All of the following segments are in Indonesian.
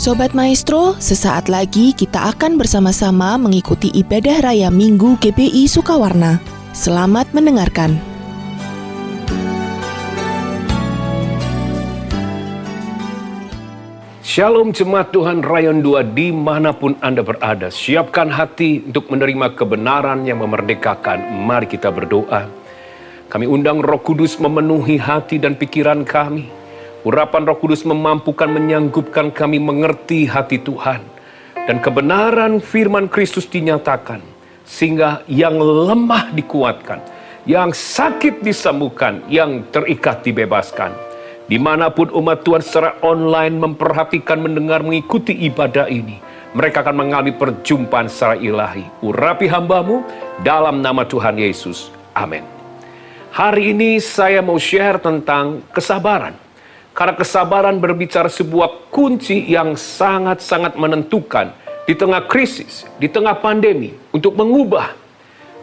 Sobat Maestro, sesaat lagi kita akan bersama-sama mengikuti ibadah raya Minggu GBI Sukawarna. Selamat mendengarkan. Shalom Jemaat Tuhan Rayon 2 dimanapun Anda berada. Siapkan hati untuk menerima kebenaran yang memerdekakan. Mari kita berdoa. Kami undang Roh Kudus memenuhi hati dan pikiran kami. Urapan Roh Kudus memampukan, menyanggupkan kami mengerti hati Tuhan. Dan kebenaran firman Kristus dinyatakan. Sehingga yang lemah dikuatkan, yang sakit disembuhkan, yang terikat dibebaskan. Dimanapun umat Tuhan secara online memperhatikan, mendengar, mengikuti ibadah ini, mereka akan mengalami perjumpaan secara ilahi. Urapi hamba-Mu dalam nama Tuhan Yesus. Amin. Hari ini saya mau share tentang kesabaran. Karena kesabaran berbicara sebuah kunci yang sangat-sangat menentukan di tengah krisis, di tengah pandemi, untuk mengubah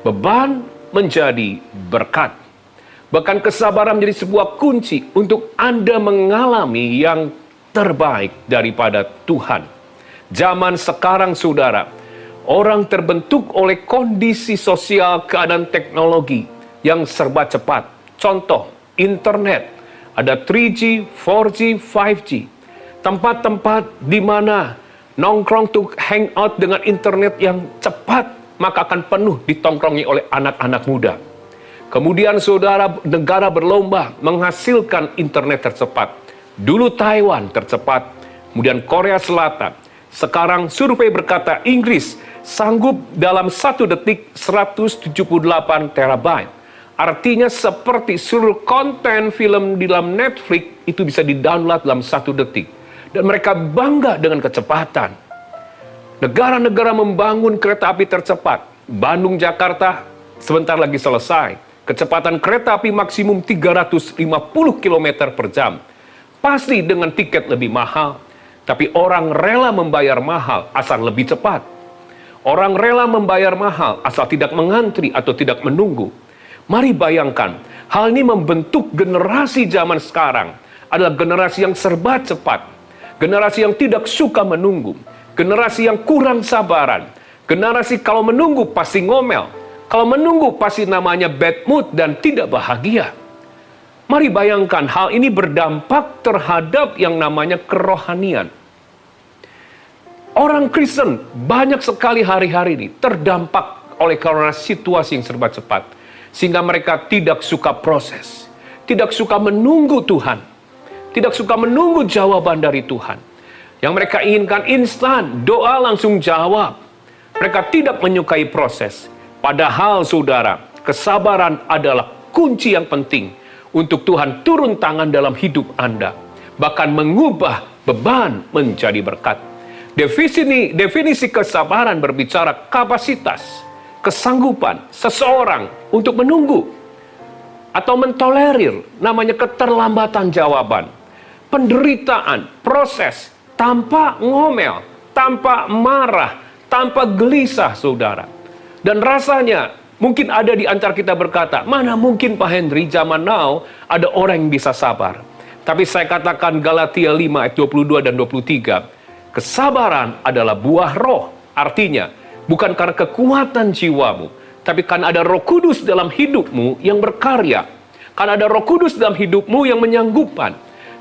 beban menjadi berkat. Bahkan kesabaran menjadi sebuah kunci untuk Anda mengalami yang terbaik daripada Tuhan. Zaman sekarang, saudara, orang terbentuk oleh kondisi sosial, keadaan teknologi yang serba cepat. Contoh, internet. Ada 3G, 4G, 5G. Tempat-tempat di mana nongkrong to hang out dengan internet yang cepat, maka akan penuh ditongkrongi oleh anak-anak muda. Kemudian saudara, negara berlomba menghasilkan internet tercepat. Dulu Taiwan tercepat, kemudian Korea Selatan. Sekarang survei berkata Inggris sanggup dalam 1 detik 178 terabyte. Artinya seperti seluruh konten film di dalam Netflix itu bisa di-download dalam 1 detik. Dan mereka bangga dengan kecepatan. Negara-negara membangun kereta api tercepat. Bandung-Jakarta sebentar lagi selesai. Kecepatan kereta api maksimum 350 km per jam. Pasti dengan tiket lebih mahal. Tapi orang rela membayar mahal asal lebih cepat. Orang rela membayar mahal asal tidak mengantri atau tidak menunggu. Mari bayangkan, hal ini membentuk generasi zaman sekarang adalah generasi yang serba cepat, generasi yang tidak suka menunggu, generasi yang kurang sabaran, generasi kalau menunggu pasti ngomel, kalau menunggu pasti namanya bad mood dan tidak bahagia. Mari bayangkan, hal ini berdampak terhadap yang namanya kerohanian. Orang Kristen banyak sekali hari-hari ini terdampak oleh karena situasi yang serba cepat. Sehingga mereka tidak suka proses, tidak suka menunggu Tuhan, tidak suka menunggu jawaban dari Tuhan. Yang mereka inginkan instan, doa langsung jawab. Mereka tidak menyukai proses. Padahal saudara, kesabaran adalah kunci yang penting untuk Tuhan turun tangan dalam hidup Anda. Bahkan mengubah beban menjadi berkat. Definisi kesabaran berbicara kapasitas, kesanggupan seseorang untuk menunggu atau mentolerir, namanya keterlambatan jawaban, penderitaan, proses, tanpa ngomel, tanpa marah, tanpa gelisah, saudara. Dan rasanya mungkin ada di antara kita berkata, mana mungkin Pak Henry zaman now ada orang yang bisa sabar. Tapi saya katakan Galatia 5 ayat 22 dan 23, kesabaran adalah buah roh. Artinya bukan karena kekuatan jiwamu, tapi karena ada Roh Kudus dalam hidupmu yang berkarya. Karena ada Roh Kudus dalam hidupmu yang menyanggupkan.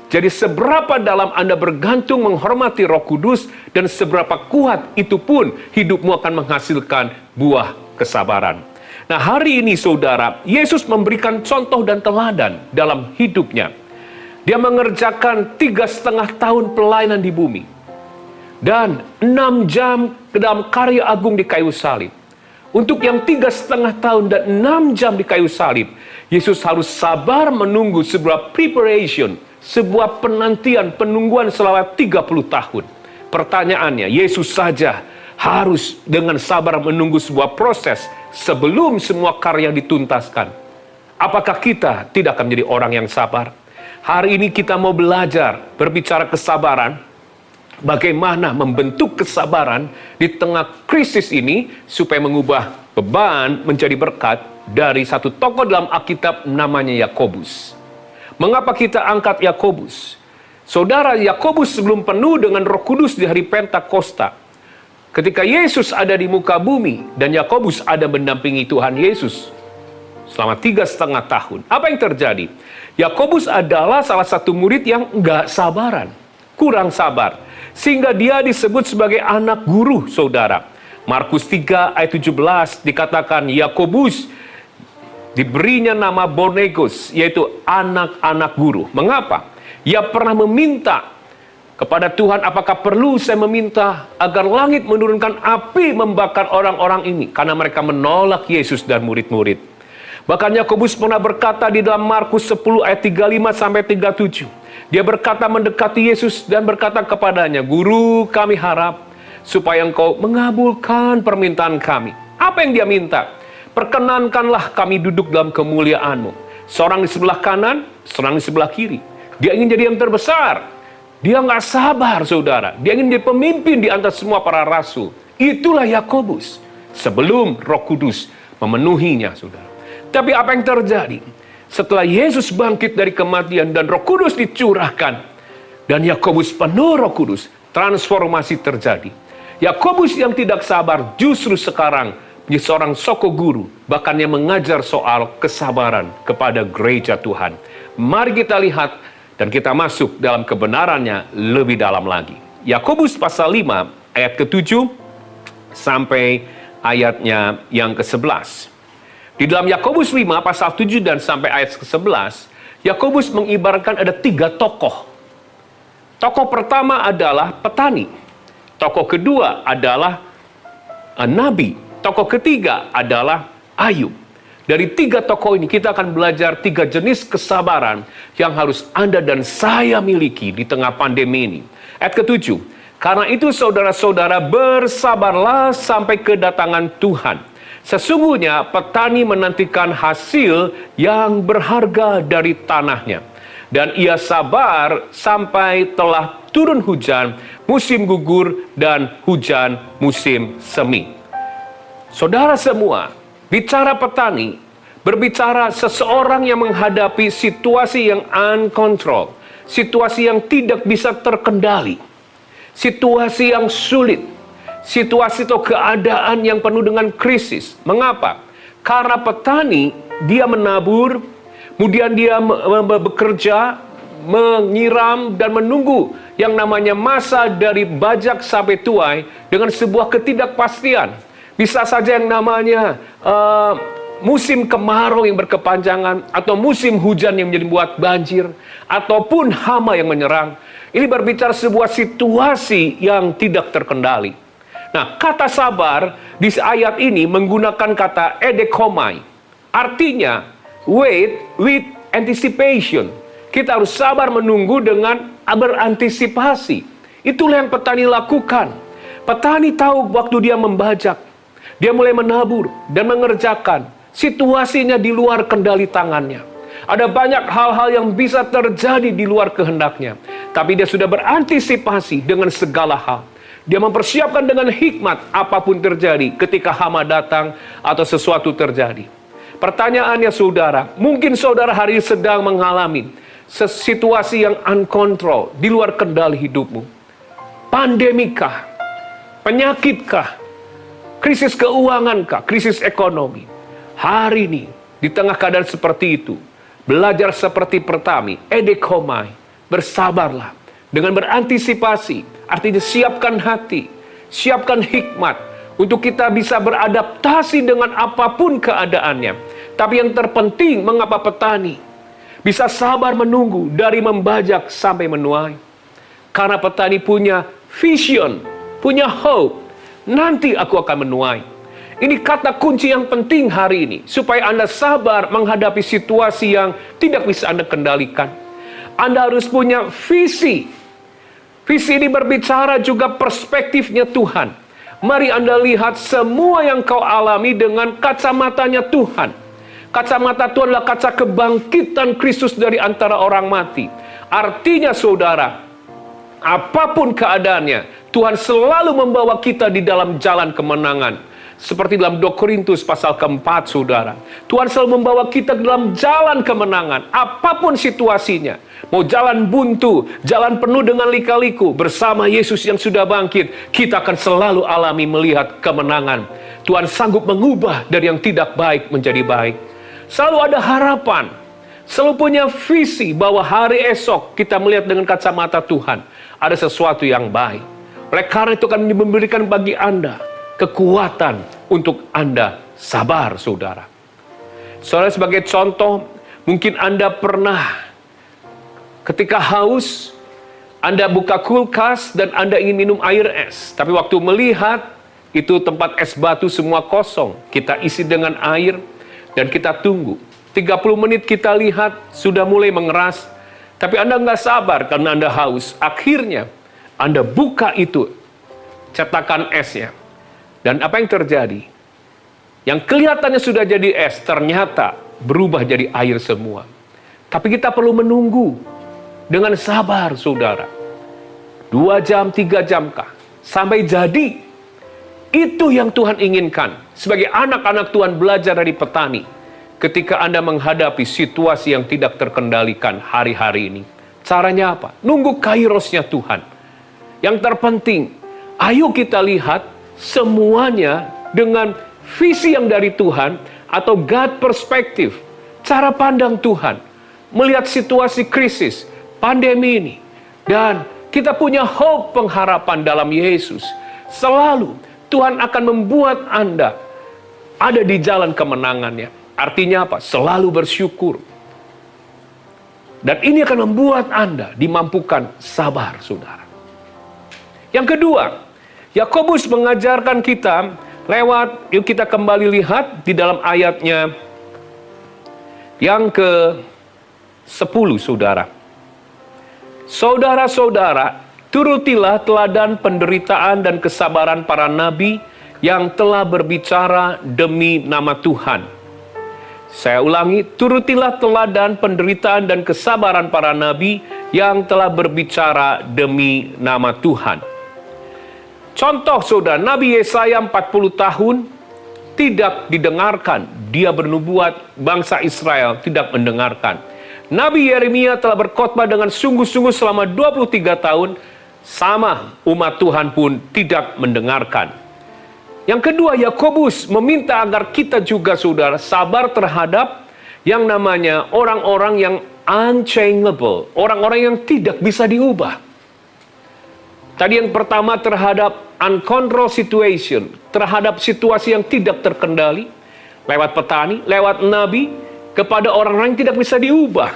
Jadi seberapa dalam Anda bergantung menghormati Roh Kudus, dan seberapa kuat itu pun hidupmu akan menghasilkan buah kesabaran. Nah, hari ini saudara, Yesus memberikan contoh dan teladan dalam hidupnya. Dia mengerjakan 3,5 tahun pelayanan di bumi. Dan 6 jam ke dalam karya agung di kayu salib. Untuk yang 3,5 tahun dan 6 jam di kayu salib, Yesus harus sabar menunggu sebuah preparation, sebuah penantian, penungguan selama 30 tahun. Pertanyaannya, Yesus saja harus dengan sabar menunggu sebuah proses sebelum semua karya dituntaskan. Apakah kita tidak akan menjadi orang yang sabar? Hari ini kita mau belajar berbicara kesabaran. Bagaimana membentuk kesabaran di tengah krisis ini supaya mengubah beban menjadi berkat dari satu tokoh dalam Alkitab namanya Yakobus. Mengapa kita angkat Yakobus? Saudara, Yakobus sebelum penuh dengan Roh Kudus di hari Pentakosta, ketika Yesus ada di muka bumi dan Yakobus ada mendampingi Tuhan Yesus selama 3,5 tahun, apa yang terjadi? Yakobus adalah salah satu murid yang nggak sabaran, kurang sabar, sehingga dia disebut sebagai anak guru, saudara. Markus 3 ayat 17 dikatakan Yakobus diberinya nama Boanerges, yaitu anak-anak guru. Mengapa? Ia pernah meminta kepada Tuhan, apakah perlu saya meminta agar langit menurunkan api membakar orang-orang ini? Karena mereka menolak Yesus dan murid-murid. Bahkan Yakobus pernah berkata di dalam Markus 10 ayat 35 sampai 37. Dia berkata mendekati Yesus dan berkata kepadanya, "Guru, kami harap supaya engkau mengabulkan permintaan kami." Apa yang dia minta? "Perkenankanlah kami duduk dalam kemuliaan-Mu. Seorang di sebelah kanan, seorang di sebelah kiri." Dia ingin jadi yang terbesar. Dia nggak sabar, saudara. Dia ingin jadi pemimpin di antara semua para rasul. Itulah Yakobus sebelum Roh Kudus memenuhinya, saudara. Tapi apa yang terjadi? Setelah Yesus bangkit dari kematian dan Roh Kudus dicurahkan, dan Yakobus penuh Roh Kudus, transformasi terjadi. Yakobus yang tidak sabar justru sekarang menjadi seorang soko guru, bahkan yang mengajar soal kesabaran kepada gereja Tuhan. Mari kita lihat dan kita masuk dalam kebenarannya lebih dalam lagi. Yakobus pasal 5 ayat ke-7 sampai ayatnya yang ke-11. Di dalam Yakobus 5 pasal 7 dan sampai ayat ke-11, Yakobus mengibaratkan ada 3 tokoh. Tokoh pertama adalah petani. Tokoh kedua adalah nabi. Tokoh ketiga adalah Ayub. Dari 3 tokoh ini kita akan belajar 3 jenis kesabaran yang harus Anda dan saya miliki di tengah pandemi ini. Ayat ke-7, karena itu saudara-saudara bersabarlah sampai kedatangan Tuhan. Sesungguhnya petani menantikan hasil yang berharga dari tanahnya. Dan ia sabar sampai telah turun hujan, musim gugur dan hujan musim semi. Saudara semua, bicara petani, berbicara seseorang yang menghadapi situasi yang uncontrolled, situasi yang tidak bisa terkendali, situasi yang sulit, situasi atau keadaan yang penuh dengan krisis. Mengapa? Karena petani, dia menabur, kemudian dia bekerja, menyiram, dan menunggu yang namanya masa dari bajak sampai tuai dengan sebuah ketidakpastian. Bisa saja yang namanya musim kemarau yang berkepanjangan, atau musim hujan yang menjadi buat banjir, ataupun hama yang menyerang. Ini berbicara sebuah situasi yang tidak terkendali. Nah, kata sabar di ayat ini menggunakan kata edekomai. Artinya, wait with anticipation. Kita harus sabar menunggu dengan berantisipasi. Itulah yang petani lakukan. Petani tahu waktu dia membajak, dia mulai menabur dan mengerjakan. Situasinya di luar kendali tangannya. Ada banyak hal-hal yang bisa terjadi di luar kehendaknya. Tapi dia sudah berantisipasi dengan segala hal. Dia mempersiapkan dengan hikmat apapun terjadi ketika hama datang atau sesuatu terjadi. Pertanyaannya saudara, mungkin saudara hari ini sedang mengalami situasi yang uncontrolled, di luar kendali hidupmu. Pandemikah? Penyakitkah? Krisis keuangankah? Krisis ekonomi? Hari ini, di tengah keadaan seperti itu, belajar seperti pertami, edekomai, bersabarlah. Dengan berantisipasi, artinya siapkan hati, siapkan hikmat, untuk kita bisa beradaptasi dengan apapun keadaannya. Tapi yang terpenting, mengapa petani bisa sabar menunggu dari membajak sampai menuai? Karena petani punya vision, punya hope. Nanti aku akan menuai. Ini kata kunci yang penting hari ini, supaya Anda sabar menghadapi situasi yang tidak bisa Anda kendalikan. Anda harus punya visi. Visi ini berbicara juga perspektifnya Tuhan. Mari Anda lihat semua yang kau alami dengan kacamatanya Tuhan. Kacamata Tuhan adalah kaca kebangkitan Kristus dari antara orang mati. Artinya saudara, apapun keadaannya, Tuhan selalu membawa kita di dalam jalan kemenangan. Seperti dalam 2 Korintus pasal keempat, saudara. Tuhan selalu membawa kita dalam jalan kemenangan. Apapun situasinya. Mau jalan buntu, jalan penuh dengan lika-liku. Bersama Yesus yang sudah bangkit, kita akan selalu alami melihat kemenangan. Tuhan sanggup mengubah dari yang tidak baik menjadi baik. Selalu ada harapan. Selalu punya visi bahwa hari esok kita melihat dengan kacamata Tuhan. Ada sesuatu yang baik. Oleh karena itu akan memberikan bagi Anda kekuatan untuk Anda sabar, saudara. Saudara, sebagai contoh, mungkin Anda pernah ketika haus, Anda buka kulkas dan Anda ingin minum air es. Tapi waktu melihat, itu tempat es batu semua kosong. Kita isi dengan air dan kita tunggu. 30 menit kita lihat, sudah mulai mengeras. Tapi Anda nggak sabar karena Anda haus. Akhirnya, Anda buka itu, cetakan esnya. Dan apa yang terjadi? Yang kelihatannya sudah jadi es, ternyata berubah jadi air semua. Tapi kita perlu menunggu dengan sabar, saudara. 2 jam, 3 jam kah? Sampai jadi. Itu yang Tuhan inginkan. Sebagai anak-anak Tuhan belajar dari petani. Ketika Anda menghadapi situasi yang tidak terkendalikan hari-hari ini. Caranya apa? Nunggu kairosnya Tuhan. Yang terpenting, ayo kita lihat semuanya dengan visi yang dari Tuhan atau God perspektif, cara pandang Tuhan, melihat situasi krisis, pandemi ini, dan kita punya hope, pengharapan dalam Yesus. Selalu Tuhan akan membuat Anda ada di jalan kemenangannya. Artinya apa? Selalu bersyukur. Dan ini akan membuat Anda dimampukan sabar, saudara. Yang kedua, Yakobus mengajarkan kita lewat, yuk kita kembali lihat di dalam ayatnya yang ke-10, saudara. Saudara-saudara, turutilah teladan penderitaan dan kesabaran para nabi yang telah berbicara demi nama Tuhan. Saya ulangi, turutilah teladan penderitaan dan kesabaran para nabi yang telah berbicara demi nama Tuhan. Contoh, saudara, Nabi Yesaya 40 tahun tidak didengarkan. Dia bernubuat, bangsa Israel tidak mendengarkan. Nabi Yeremia telah berkhotbah dengan sungguh-sungguh selama 23 tahun. Sama, umat Tuhan pun tidak mendengarkan. Yang kedua, Yakobus meminta agar kita juga, saudara, sabar terhadap yang namanya orang-orang yang unchangeable. Orang-orang yang tidak bisa diubah. Tadi yang pertama terhadap uncontrolled situation, terhadap situasi yang tidak terkendali, lewat petani, lewat nabi, kepada orang-orang yang tidak bisa diubah.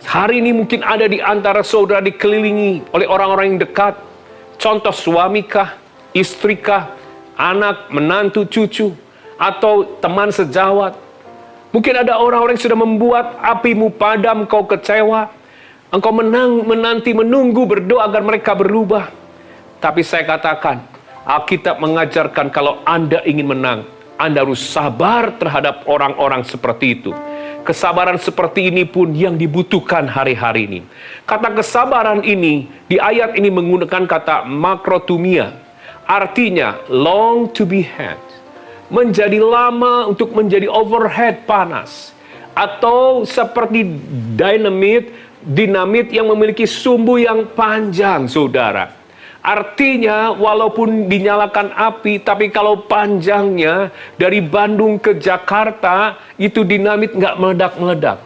Hari ini mungkin ada di antara saudara dikelilingi oleh orang-orang yang dekat, contoh suamikah, istrikah, anak, menantu, cucu, atau teman sejawat. Mungkin ada orang-orang yang sudah membuat apimu padam, kau kecewa. Engkau menanti, menunggu, berdoa agar mereka berubah. Tapi saya katakan, Alkitab mengajarkan kalau Anda ingin menang, Anda harus sabar terhadap orang-orang seperti itu. Kesabaran seperti ini pun yang dibutuhkan hari-hari ini. Kata kesabaran ini, di ayat ini menggunakan kata makrotumia. Artinya, long to be had. Menjadi lama untuk menjadi overhead panas. Atau seperti dinamit yang memiliki sumbu yang panjang, saudara. Artinya, walaupun dinyalakan api, tapi kalau panjangnya dari Bandung ke Jakarta, itu dinamit nggak meledak-meledak.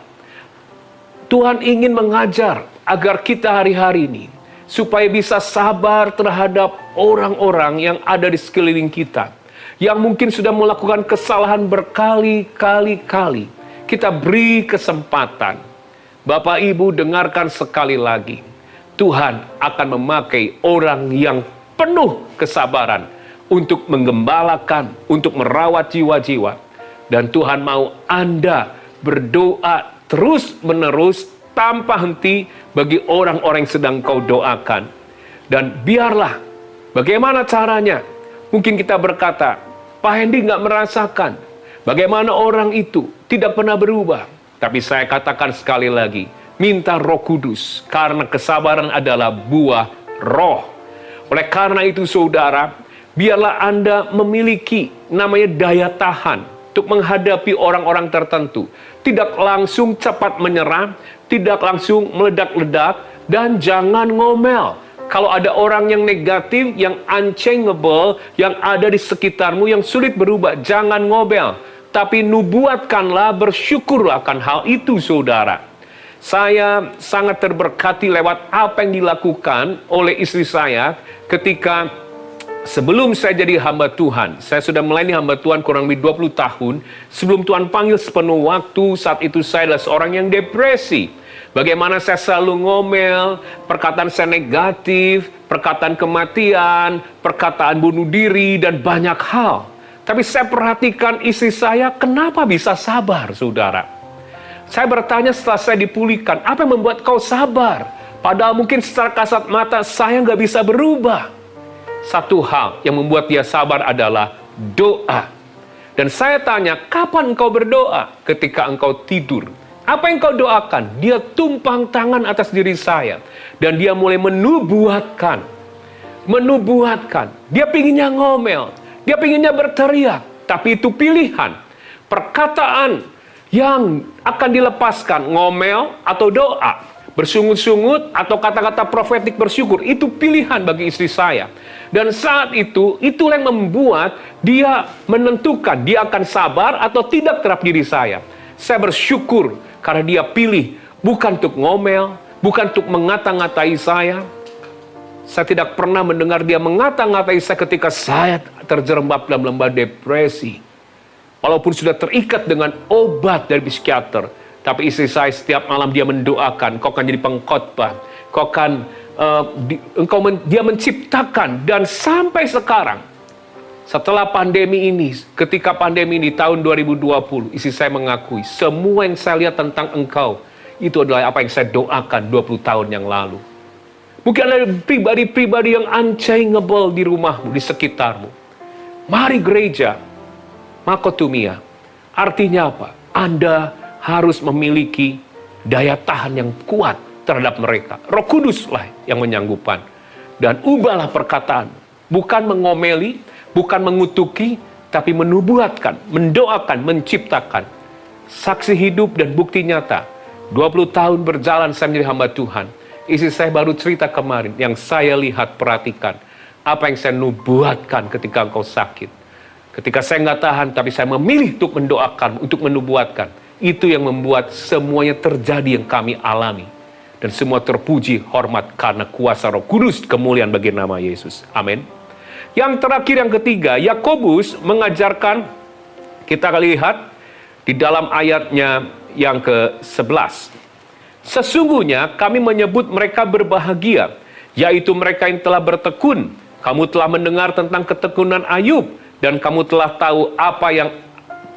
Tuhan ingin mengajar agar kita hari-hari ini, supaya bisa sabar terhadap orang-orang yang ada di sekeliling kita. Yang mungkin sudah melakukan kesalahan berkali-kali. Kita beri kesempatan. Bapak Ibu, dengarkan sekali lagi. Tuhan akan memakai orang yang penuh kesabaran untuk menggembalakan, untuk merawat jiwa-jiwa. Dan Tuhan mau Anda berdoa terus-menerus tanpa henti bagi orang-orang yang sedang kau doakan. Dan biarlah, bagaimana caranya? Mungkin kita berkata, Pak Hendy nggak merasakan bagaimana orang itu tidak pernah berubah. Tapi saya katakan sekali lagi, minta Roh Kudus, karena kesabaran adalah buah roh. Oleh karena itu, saudara, biarlah Anda memiliki namanya daya tahan untuk menghadapi orang-orang tertentu. Tidak langsung cepat menyerah, tidak langsung meledak-ledak, dan jangan ngomel. Kalau ada orang yang negatif, yang unchangeable, yang ada di sekitarmu, yang sulit berubah, jangan ngomel. Tapi nubuatkanlah, bersyukurlah akan hal itu, saudara. Saya sangat terberkati lewat apa yang dilakukan oleh istri saya ketika sebelum saya jadi hamba Tuhan. Saya sudah melayani hamba Tuhan kurang lebih 20 tahun. Sebelum Tuhan panggil sepenuh waktu, saat itu saya adalah seorang yang depresi. Bagaimana saya selalu ngomel, perkataan saya negatif, perkataan kematian, perkataan bunuh diri, dan banyak hal. Tapi saya perhatikan istri saya, kenapa bisa sabar, saudara? Saya bertanya setelah saya dipulihkan, apa yang membuat kau sabar? Padahal mungkin secara kasat mata saya nggak bisa berubah. Satu hal yang membuat dia sabar adalah doa. Dan saya tanya, kapan engkau berdoa? Ketika engkau tidur. Apa yang kau doakan? Dia tumpang tangan atas diri saya. Dan dia mulai menubuatkan. Dia pinginnya ngomel. Dia pinginnya berteriak. Tapi itu pilihan. Perkataan yang akan dilepaskan, ngomel atau doa, bersungut-sungut atau kata-kata profetik bersyukur, itu pilihan bagi istri saya. Dan saat itu, itulah yang membuat dia menentukan dia akan sabar atau tidak terhadap diri saya. Saya bersyukur karena dia pilih bukan untuk ngomel, bukan untuk mengata-ngatai saya. Saya tidak pernah mendengar dia mengata-ngatai saya ketika saya terjerembab dalam lembah depresi. Walaupun sudah terikat dengan obat dari psikiater, tapi istri saya setiap malam dia mendoakan, kau akan jadi pengkhotbah, kau akan dia menciptakan. Dan sampai sekarang, setelah pandemi ini, ketika pandemi ini tahun 2020, istri saya mengakui semua yang saya lihat tentang engkau itu adalah apa yang saya doakan 20 tahun yang lalu. Mungkin ada pribadi-pribadi yang unchangeable di rumahmu, di sekitarmu. Mari gereja, makotumia, artinya apa? Anda harus memiliki daya tahan yang kuat terhadap mereka. Roh Kuduslah yang menyanggupan. Dan ubahlah perkataan. Bukan mengomeli, bukan mengutuki, tapi menubuatkan, mendoakan, menciptakan. Saksi hidup dan bukti nyata. 20 tahun berjalan saya menjadi hamba Tuhan. Istri saya baru cerita kemarin, yang saya lihat, perhatikan. Apa yang saya nubuatkan ketika engkau sakit. Ketika saya nggak tahan, tapi saya memilih untuk mendoakan, untuk menubuatkan. Itu yang membuat semuanya terjadi yang kami alami. Dan semua terpuji, hormat, karena kuasa Roh Kudus, kemuliaan bagi nama Yesus. Amin. Yang terakhir, yang ketiga, Yakobus mengajarkan, kita lihat di dalam ayatnya yang ke-11. Sesungguhnya kami menyebut mereka berbahagia, yaitu mereka yang telah bertekun. Kamu telah mendengar tentang ketekunan Ayub, dan kamu telah tahu apa yang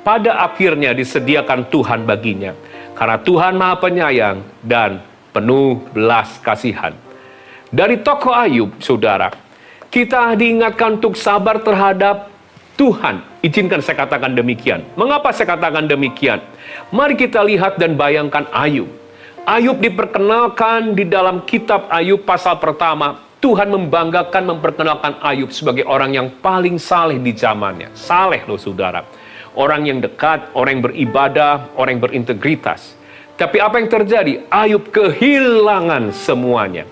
pada akhirnya disediakan Tuhan baginya. Karena Tuhan Maha Penyayang dan penuh belas kasihan. Dari tokoh Ayub, saudara, kita diingatkan untuk sabar terhadap Tuhan. Izinkan saya katakan demikian. Mengapa saya katakan demikian? Mari kita lihat dan bayangkan Ayub. Ayub diperkenalkan di dalam kitab Ayub pasal pertama. Tuhan membanggakan, memperkenalkan Ayub sebagai orang yang paling saleh di zamannya. Saleh loh saudara. Orang yang dekat, orang yang beribadah, orang yang berintegritas. Tapi apa yang terjadi? Ayub kehilangan semuanya.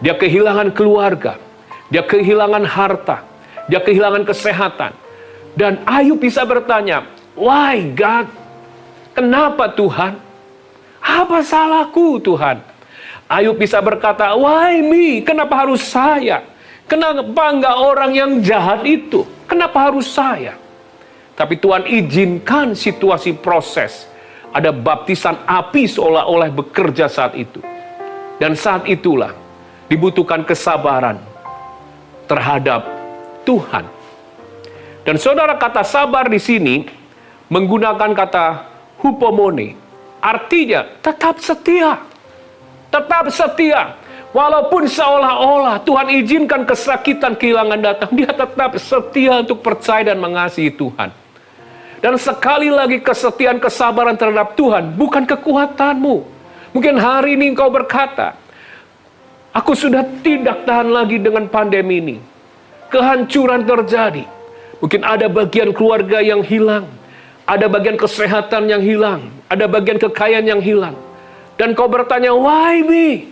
Dia kehilangan keluarga. Dia kehilangan harta. Dia kehilangan kesehatan. Dan Ayub bisa bertanya, "Why God? Kenapa Tuhan? Apa salahku Tuhan?" Ayub bisa berkata, "Why me? Kenapa harus saya? Kenapa enggak orang yang jahat itu? Kenapa harus saya?" Tapi Tuhan izinkan situasi proses. Ada baptisan api seolah-olah bekerja saat itu. Dan saat itulah dibutuhkan kesabaran terhadap Tuhan. Dan saudara, kata sabar di sini menggunakan kata hupomone. Artinya tetap setia. Tetap setia. Walaupun seolah-olah Tuhan izinkan kesakitan, kehilangan datang, dia tetap setia untuk percaya dan mengasihi Tuhan. Dan sekali lagi, kesetiaan, kesabaran terhadap Tuhan bukan kekuatanmu. Mungkin hari ini engkau berkata, "Aku sudah tidak tahan lagi dengan pandemi ini. Kehancuran terjadi. Mungkin ada bagian keluarga yang hilang, ada bagian kesehatan yang hilang, ada bagian kekayaan yang hilang. Dan kau bertanya, why me?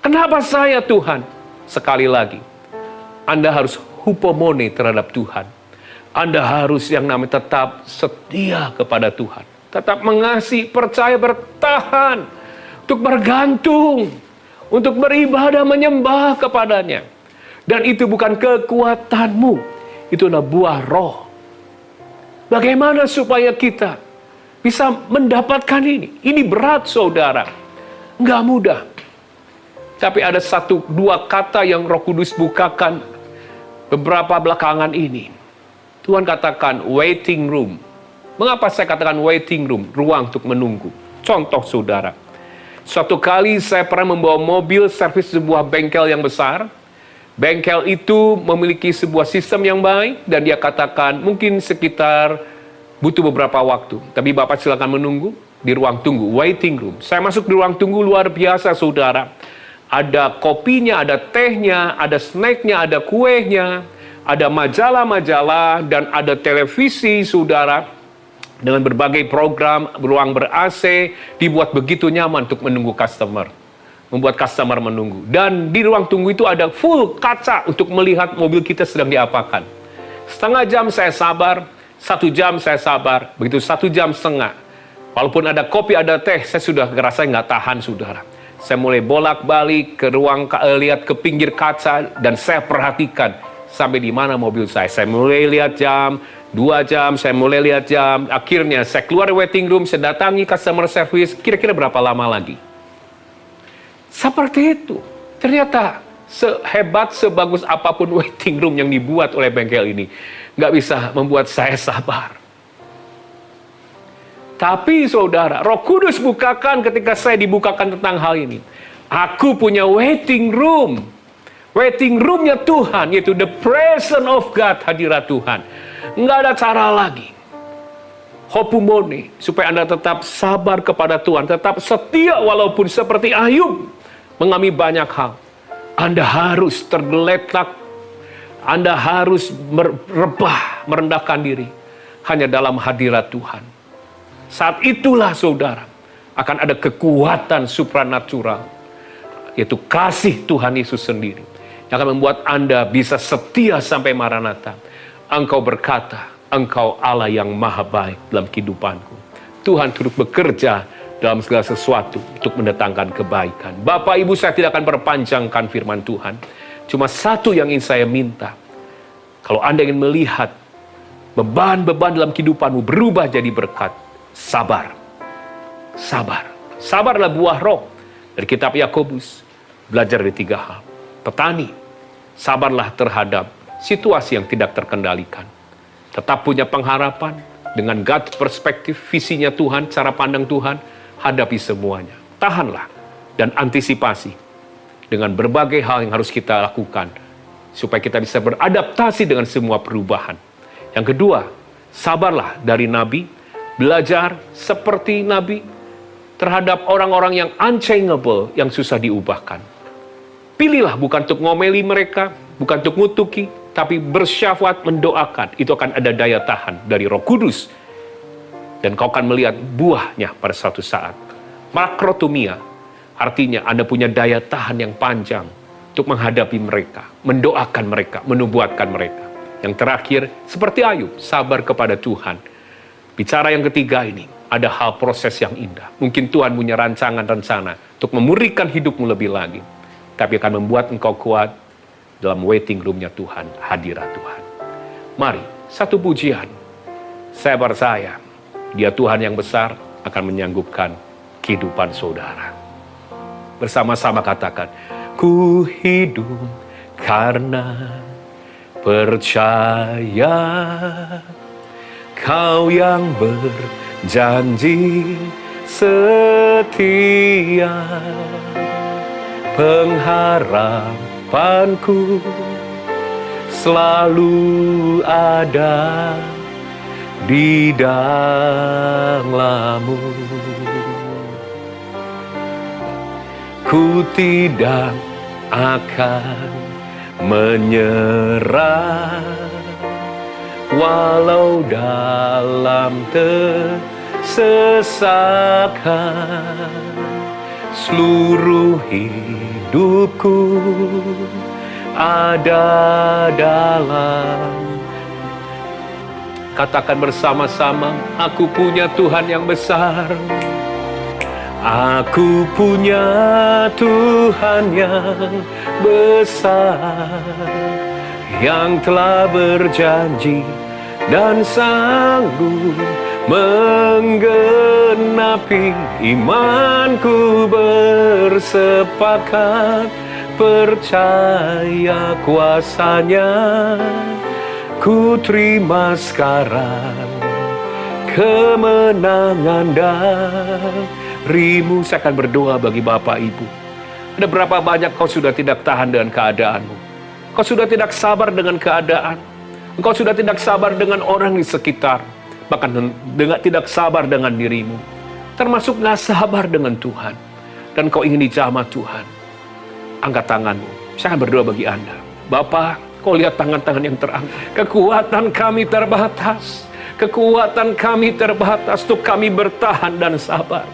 Kenapa saya Tuhan? Sekali lagi, Anda harus hupomone terhadap Tuhan. Anda harus yang namanya tetap setia kepada Tuhan. Tetap mengasihi, percaya, bertahan. Untuk bergantung. Untuk beribadah, menyembah kepadanya. Dan itu bukan kekuatanmu. Itu adalah buah roh. Bagaimana supaya kita bisa mendapatkan ini? Ini berat, saudara. Nggak mudah. Tapi ada 1-2 kata yang Roh Kudus bukakan beberapa belakangan ini. Tuhan katakan waiting room. Mengapa saya katakan waiting room? Ruang untuk menunggu. Contoh, saudara. Suatu kali saya pernah membawa mobil servis sebuah bengkel yang besar. Bengkel itu memiliki sebuah sistem yang baik dan dia katakan mungkin sekitar butuh beberapa waktu. Tapi Bapak silakan menunggu di ruang tunggu, waiting room. Saya masuk di ruang tunggu luar biasa, saudara. Ada kopinya, ada tehnya, ada snacknya, ada kuenya, ada majalah-majalah, dan ada televisi, saudara. Dengan berbagai program, ruang ber-AC, dibuat begitu nyaman untuk menunggu customer. Membuat customer menunggu. Dan di ruang tunggu itu ada full kaca untuk melihat mobil kita sedang diapakan. Setengah jam saya sabar, 1 jam saya sabar, begitu 1 jam setengah. Walaupun ada kopi, ada teh, saya sudah ngerasa nggak tahan, saudara. Saya mulai bolak-balik ke ruang, lihat ke pinggir kaca, dan saya perhatikan sampai di mana mobil saya. Saya mulai lihat jam, 2 jam, saya mulai lihat jam. Akhirnya saya keluar dari waiting room, saya datangi customer service, kira-kira berapa lama lagi. Seperti itu. Ternyata sehebat, sebagus apapun waiting room yang dibuat oleh bengkel ini, nggak bisa membuat saya sabar. Tapi saudara, Roh Kudus bukakan ketika saya dibukakan tentang hal ini. Aku punya waiting room. Waiting roomnya Tuhan, yaitu the presence of God, hadirat Tuhan. Nggak ada cara lagi. Hopumone, supaya Anda tetap sabar kepada Tuhan, tetap setia walaupun seperti Ayub mengalami banyak hal. Anda harus tergeletak, Anda harus merebah, merendahkan diri hanya dalam hadirat Tuhan. Saat itulah saudara, akan ada kekuatan supranatural, yaitu kasih Tuhan Yesus sendiri, yang akan membuat Anda bisa setia sampai Maranatha. Engkau berkata, Engkau Allah yang maha baik dalam kehidupanku. Tuhan turut bekerja dalam segala sesuatu untuk mendatangkan kebaikan. Bapak Ibu, saya tidak akan perpanjangkan firman Tuhan. Cuma satu yang ingin saya minta. Kalau Anda ingin melihat beban-beban dalam kehidupanmu berubah jadi berkat, sabar. Sabar. Sabar adalah buah roh. Dari kitab Yakobus, belajar dari 3 hal. Petani, sabarlah terhadap situasi yang tidak terkendalikan. Tetap punya pengharapan dengan God perspektif, visinya Tuhan, cara pandang Tuhan, hadapi semuanya. Tahanlah dan antisipasi dengan berbagai hal yang harus kita lakukan supaya kita bisa beradaptasi dengan semua perubahan. Yang kedua, sabarlah dari Nabi, belajar seperti Nabi terhadap orang-orang yang unchangeable, yang susah diubahkan. Pilihlah bukan untuk ngomeli mereka, bukan untuk ngutuki, tapi bersyafaat, mendoakan. Itu akan ada daya tahan dari Roh Kudus. Dan kau akan melihat buahnya pada suatu saat. Makrotumia, artinya Anda punya daya tahan yang panjang untuk menghadapi mereka, mendoakan mereka, menubuatkan mereka. Yang terakhir, seperti Ayub, sabar kepada Tuhan. Bicara yang ketiga ini, ada hal proses yang indah. Mungkin Tuhan punya rancangan rencana untuk memurnikan hidupmu lebih lagi. Tapi akan membuat engkau kuat dalam waiting room-nya Tuhan, hadirat Tuhan. Mari, satu pujian. Saya percaya, Dia Tuhan yang besar akan menyanggupkan kehidupan saudara. Bersama-sama katakan, ku hidup karena percaya Kau yang berjanji setia, pengharapanku selalu ada di dalammu. Ku tidak akan menyerah walau dalam tersesakan, seluruh hidupku ada dalam. Katakan bersama-sama, aku punya Tuhan yang besar. Aku punya Tuhan yang besar, yang telah berjanji dan sanggup menggenapi. Imanku bersepakat, percaya kuasanya. Ku terima sekarang kemenangan darimu. Saya akan berdoa bagi Bapak Ibu. Ada berapa banyak kau sudah tidak tahan dengan keadaanmu? Kau sudah tidak sabar dengan keadaan. Engkau sudah tidak sabar dengan orang di sekitar. Bahkan tidak sabar dengan dirimu. Termasuk gak sabar dengan Tuhan. Dan kau ingin dijamah Tuhan. Angkat tanganmu. Saya akan berdoa bagi Anda. Bapak, kau lihat tangan-tangan yang terangkat. Kekuatan kami terbatas. Kekuatan kami terbatas untuk kami bertahan dan sabar.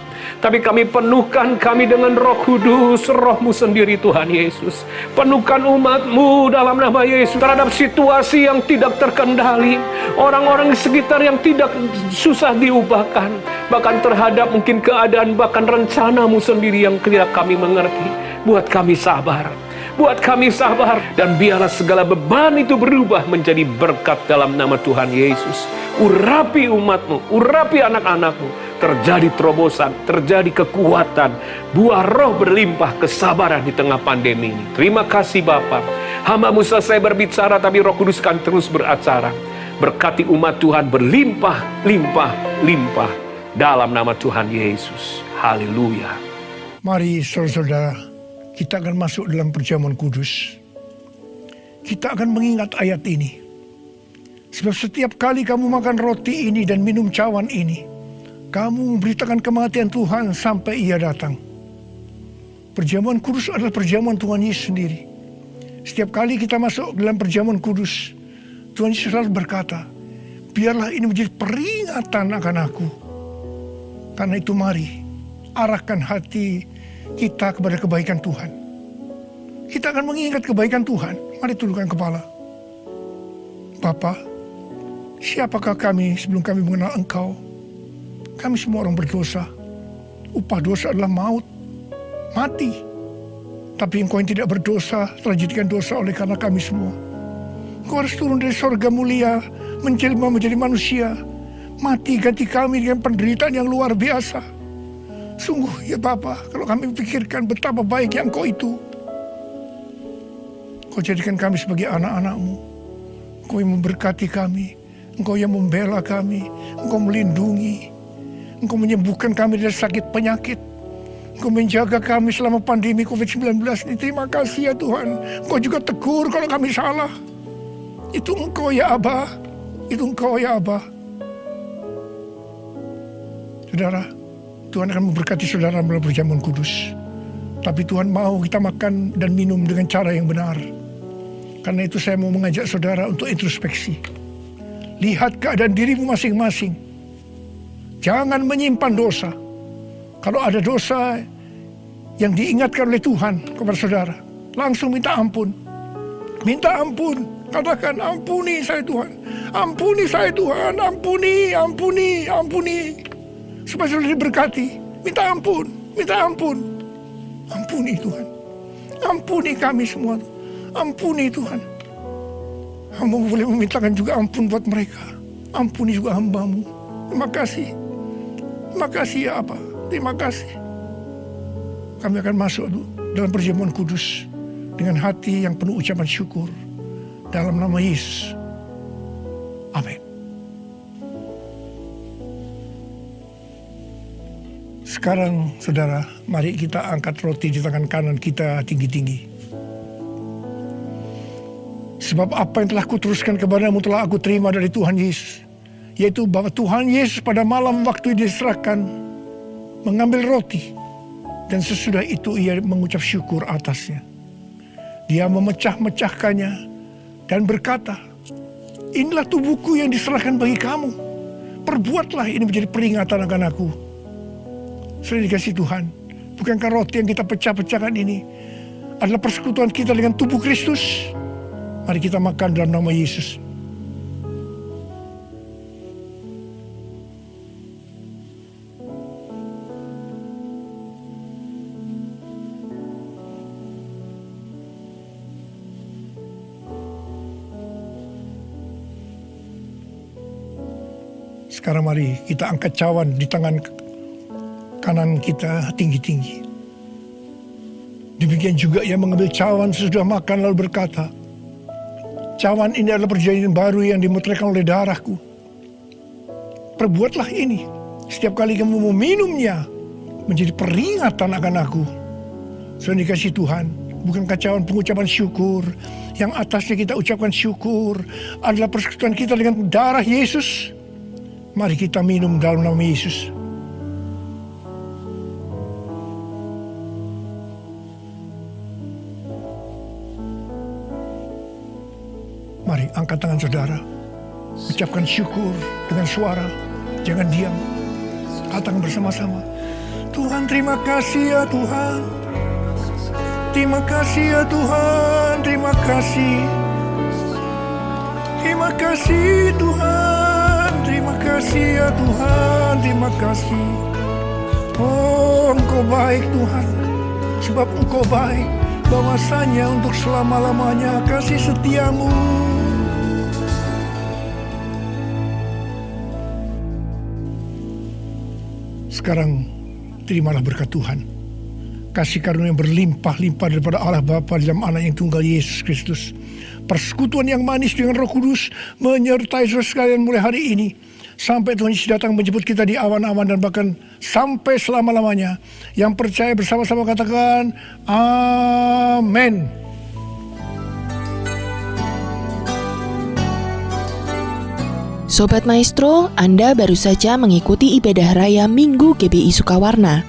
Tapi kami penuhkan kami dengan Roh Kudus, Roh-Mu sendiri Tuhan Yesus. Penuhkan umat-Mu dalam nama Yesus terhadap situasi yang tidak terkendali. Orang-orang di sekitar yang tidak susah diubahkan. Bahkan terhadap mungkin keadaan, bahkan rencana-Mu sendiri yang tidak kami mengerti. Buat kami sabar. Buat kami sabar. Dan biarlah segala beban itu berubah menjadi berkat dalam nama Tuhan Yesus. Urapi umat-Mu, urapi anak-anak-Mu. Terjadi terobosan, terjadi kekuatan. Buah roh berlimpah, kesabaran di tengah pandemi ini. Terima kasih Bapa. Hamba-Mu selesai berbicara, tapi Roh Kudus kan terus beracara. Berkati umat Tuhan berlimpah, limpah, limpah. Dalam nama Tuhan Yesus. Haleluya. Mari saudara-saudara, kita akan masuk dalam perjamuan kudus. Kita akan mengingat ayat ini. Sebab setiap kali kamu makan roti ini dan minum cawan ini, kamu memberitakan kematian Tuhan sampai Ia datang. Perjamuan kudus adalah perjamuan Tuhan Yesus sendiri. Setiap kali kita masuk dalam perjamuan kudus, Tuhan Yesus selalu berkata, biarlah ini menjadi peringatan akan aku. Karena itu mari, arahkan hati kita kepada kebaikan Tuhan. Kita akan mengingat kebaikan Tuhan. Mari tundukkan kepala. Bapa, siapakah kami sebelum kami mengenal Engkau? Kami semua orang berdosa. Upah dosa adalah maut, mati. Tapi Engkau yang tidak berdosa telah dijadikan dosa oleh karena kami semua. Engkau harus turun dari sorga mulia, menjelma menjadi manusia, mati ganti kami dengan penderitaan yang luar biasa. Sungguh ya Bapa, kalau kami pikirkan betapa baiknya Engkau itu. Engkau jadikan kami sebagai anak-anak-Mu. Engkau yang memberkati kami, Engkau yang membela kami, Engkau melindungi. Engkau menyembuhkan kami dari sakit penyakit. Engkau menjaga kami selama pandemi COVID-19 ini. Terima kasih ya Tuhan. Engkau juga tegur kalau kami salah. Itu Engkau ya Abah. Itu Engkau ya Abah. Saudara, Tuhan akan memberkati saudara melalui perjamuan kudus. Tapi Tuhan mau kita makan dan minum dengan cara yang benar. Karena itu saya mau mengajak saudara untuk introspeksi. Lihat keadaan dirimu masing-masing. Jangan menyimpan dosa. Kalau ada dosa yang diingatkan oleh Tuhan kepada saudara, langsung minta ampun. Minta ampun. Katakan, ampuni saya Tuhan. Ampuni saya Tuhan. Ampuni, ampuni, ampuni. Supaya saudara diberkati. Minta ampun. Minta ampun. Ampuni Tuhan. Ampuni kami semua. Ampuni Tuhan. Hamba boleh memintakan juga ampun buat mereka. Ampuni juga hamba-Mu. Terima kasih. Terima kasih ya Apa. Terima kasih. Kami akan masuk dalam perjamuan kudus dengan hati yang penuh ucapan syukur. Dalam nama Yesus. Amin. Sekarang saudara, mari kita angkat roti di tangan kanan kita tinggi-tinggi. Sebab apa yang telah kuteruskan kepadamu telah aku terima dari Tuhan Yesus. Yaitu bahwa Tuhan Yesus pada malam waktu diserahkan mengambil roti. Dan sesudah itu ia mengucap syukur atasnya. Dia memecah-mecahkannya dan berkata, Inilah tubuhku yang diserahkan bagi kamu. Perbuatlah ini menjadi peringatan akan aku. Saudara dikasih Tuhan, bukankah roti yang kita pecah-pecahkan ini adalah persekutuan kita dengan tubuh Kristus? Mari kita makan dalam nama Yesus. Sekarang mari kita angkat cawan di tangan kanan kita tinggi-tinggi. Demikian juga ia mengambil cawan sesudah makan lalu berkata, cawan ini adalah perjanjian baru yang dimeteraikan oleh darahku. Perbuatlah ini setiap kali kamu meminumnya menjadi peringatan akan aku. Saudara dikasih Tuhan, bukankah cawan pengucapan syukur yang atasnya kita ucapkan syukur adalah persekutuan kita dengan darah Yesus? Mari kita minum dalam nama Yesus. Mari angkat tangan saudara. Ucapkan syukur dengan suara. Jangan diam. Katakan bersama-sama. Tuhan, terima kasih ya Tuhan. Terima kasih ya Tuhan. Terima kasih. Terima kasih Tuhan. Terima kasih ya Tuhan. Terima kasih. Oh, Engkau baik Tuhan. Sebab Engkau baik. Bahwasanya untuk selama-lamanya kasih setiamu. Sekarang terimalah berkat Tuhan. Kasih karunia yang berlimpah-limpah daripada Allah Bapa dalam Anak yang tunggal Yesus Kristus. Persekutuan yang manis dengan Roh Kudus menyertai saudara sekalian mulai hari ini. Sampai Tuhan Yesus datang menjemput kita di awan-awan dan bahkan sampai selama-lamanya. Yang percaya bersama-sama katakan, amin. Sobat Maestro, Anda baru saja mengikuti ibadah raya Minggu GBI Sukawarna.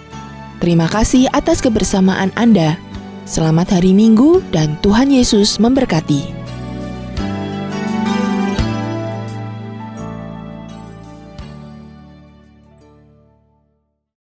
Terima kasih atas kebersamaan Anda. Selamat hari Minggu dan Tuhan Yesus memberkati.